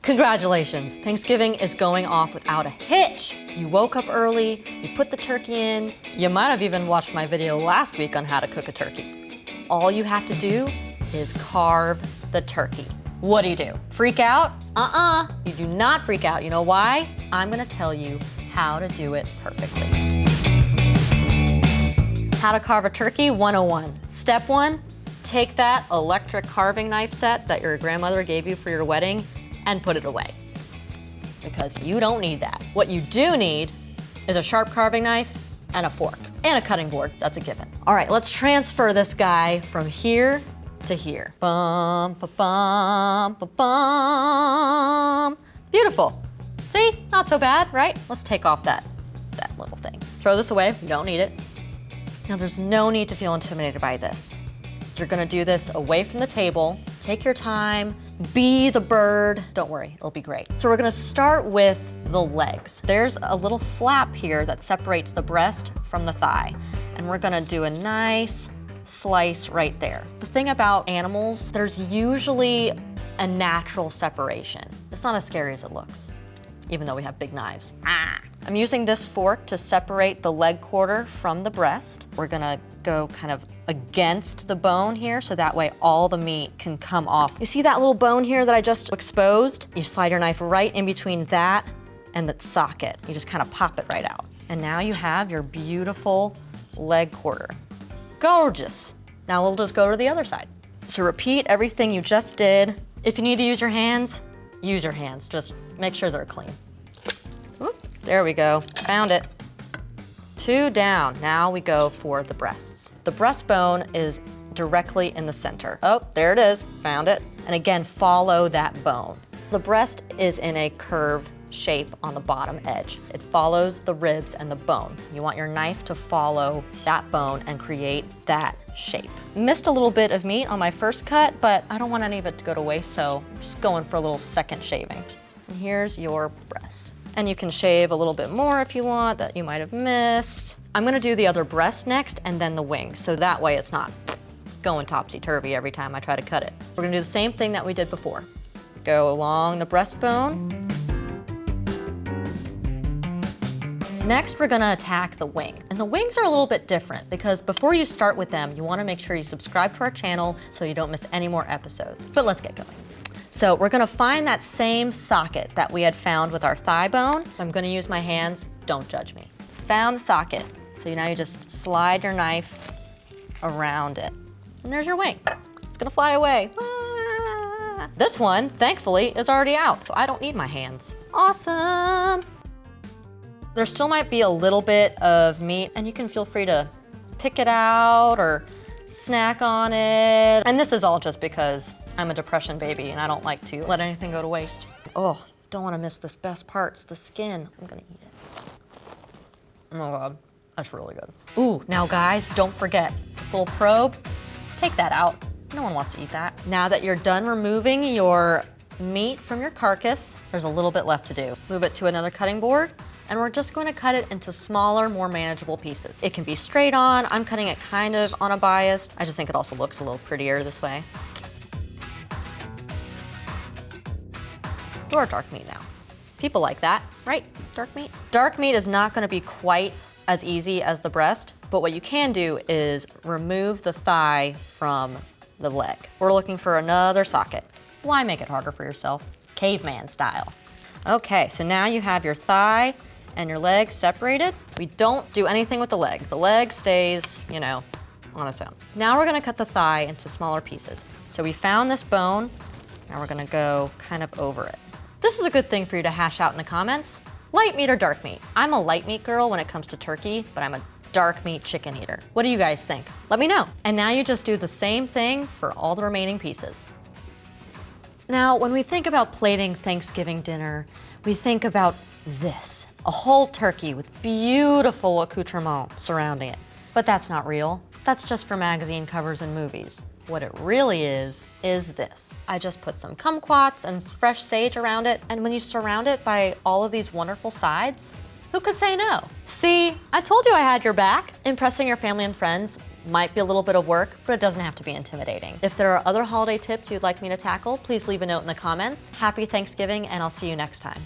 Congratulations, Thanksgiving is going off without a hitch. You woke up early, you put the turkey in. You might have even watched my video last week on how to cook a turkey. All you have to do is carve the turkey. What do? Freak out? You do not freak out. You know why? I'm gonna tell you how to do it perfectly. How to carve a turkey 101. Step 1, take that electric carving knife set that your grandmother gave you for your wedding and put it away, because you don't need that. What you do need is a sharp carving knife and a fork and a cutting board. That's a given. All right, let's transfer this guy from here to here. Bum, ba, bum, ba, bum. Beautiful. See, not so bad, right? Let's take off that little thing. Throw this away, you don't need it. Now there's no need to feel intimidated by this. You're gonna do this away from the table. Take your time, be the bird. Don't worry, it'll be great. So we're gonna start with the legs. There's a little flap here that separates the breast from the thigh. And we're gonna do a nice slice right there. The thing about animals, there's usually a natural separation. It's not as scary as it looks, even though we have big knives. I'm using this fork to separate the leg quarter from the breast. We're gonna go kind of against the bone here, so that way all the meat can come off. You see that little bone here that I just exposed? You slide your knife right in between that and the socket. You just kind of pop it right out. And now you have your beautiful leg quarter. Gorgeous. Now we'll just go to the other side. So repeat everything you just did. If you need to use your hands, use your hands. Just make sure they're clean. Oop, there we go, found it. 2 down, now we go for the breasts. The breastbone is directly in the center. Oh, there it is, found it. And again, follow that bone. The breast is in a curve shape on the bottom edge. It follows the ribs and the bone. You want your knife to follow that bone and create that shape. Missed a little bit of meat on my first cut, but I don't want any of it to go to waste, so I'm just going for a little second shaving. And here's your breast. And you can shave a little bit more if you want, that you might have missed. I'm gonna do the other breast next and then the wing, so that way it's not going topsy-turvy every time I try to cut it. We're gonna do the same thing that we did before. Go along the breastbone. Next, we're gonna attack the wing. And the wings are a little bit different because before you start with them, you wanna make sure you subscribe to our channel so you don't miss any more episodes. But let's get going. So we're gonna find that same socket that we had found with our thigh bone. I'm gonna use my hands, don't judge me. Found the socket. So now you just slide your knife around it. And there's your wing. It's gonna fly away. Ah. This one, thankfully, is already out, so I don't need my hands. Awesome. There still might be a little bit of meat, and you can feel free to pick it out or snack on it. And this is all just because I'm a depression baby and I don't like to let anything go to waste. Oh, don't want to miss this best part, it's the skin. I'm gonna eat it. Oh my God, that's really good. Ooh, now guys, don't forget, this little probe, take that out. No one wants to eat that. Now that you're done removing your meat from your carcass, there's a little bit left to do. Move it to another cutting board, and we're just going to cut it into smaller, more manageable pieces. It can be straight on. I'm cutting it kind of on a bias. I just think it also looks a little prettier this way. Or dark meat now. People like that, right? Dark meat? Dark meat is not gonna be quite as easy as the breast, but what you can do is remove the thigh from the leg. We're looking for another socket. Why make it harder for yourself? Caveman style. Okay, so now you have your thigh and your leg separated. We don't do anything with the leg. The leg stays, you know, on its own. Now we're gonna cut the thigh into smaller pieces. So we found this bone, now we're gonna go kind of over it. This is a good thing for you to hash out in the comments. Light meat or dark meat? I'm a light meat girl when it comes to turkey, but I'm a dark meat chicken eater. What do you guys think? Let me know. And now you just do the same thing for all the remaining pieces. Now, when we think about plating Thanksgiving dinner, we think about this, a whole turkey with beautiful accoutrements surrounding it. But that's not real. That's just for magazine covers and movies. What it really is this. I just put some kumquats and fresh sage around it, and when you surround it by all of these wonderful sides, who could say no? See, I told you I had your back. Impressing your family and friends Might be a little bit of work, but it doesn't have to be intimidating. If there are other holiday tips you'd like me to tackle, please leave a note in the comments. Happy Thanksgiving, and I'll see you next time.